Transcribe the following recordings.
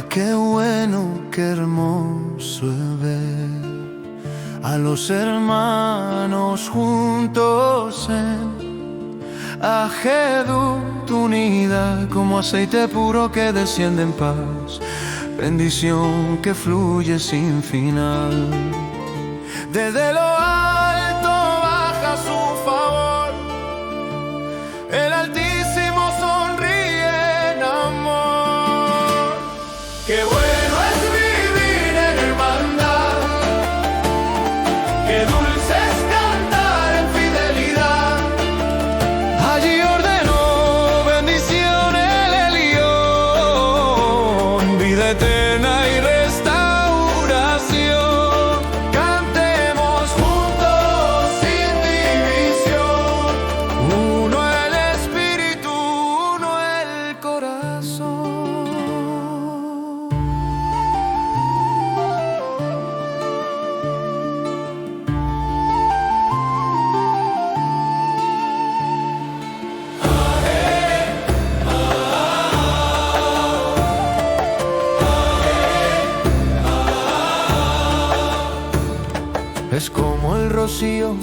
qué bueno, qué hermoso es ver a los hermanos juntos en ajedud, unidad como aceite puro que desciende en paz, bendición que fluye sin final. Desde lo alto baja su favor, el Altísimo sonríe en amor. Qué bueno es vivir en hermandad, qué dulce es cantar en fidelidad. Allí ordenó bendición el Elión, vida eterna y restauración. Cantemos juntos sin división, uno el espíritu, uno el corazón. Es como el rocío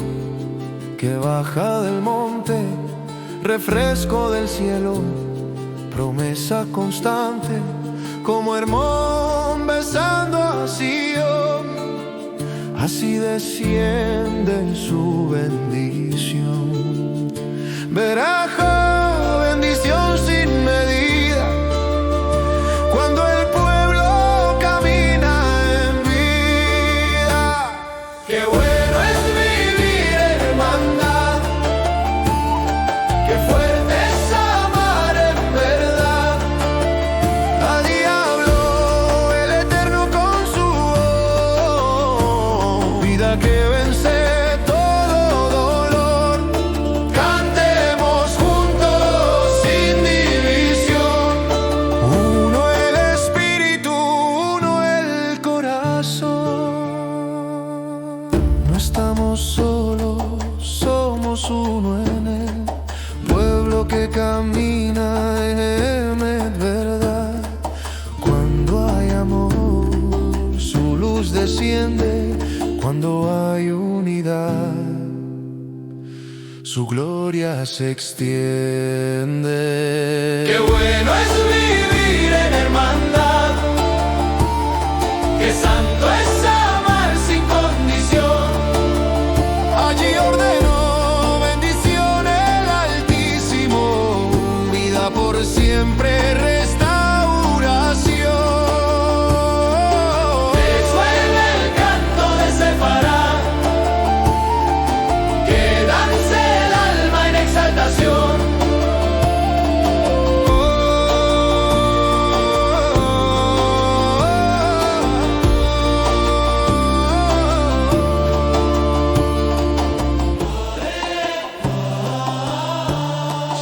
que baja del monte, refresco del cielo, promesa constante, como Hermón besando a Sion, así desciende su bendición. Verá bendición sin medida cuando el pueblo camina en vida. Qué bueno es vivir en hermandad, qué fuerte es amar en verdad. A diablo el Eterno con su voz, vida que vence todo dolor. Cantemos juntos sin división, uno el espíritu, uno el corazón. No estamos solos, somos uno en él, pueblo que camina en verdad. Cuando hay amor, su luz desciende, cuando hay unidad, su gloria se extiende. Qué bueno es vivir en hermandad, qué santo es amar sin condición. Allí ordenó bendición el Altísimo, vida por siempre, restauración. Resuelve el canto de Sefará, que dance el alma en exaltación.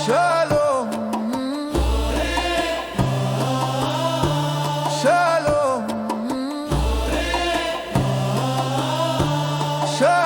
Shalom, shalom, shalom.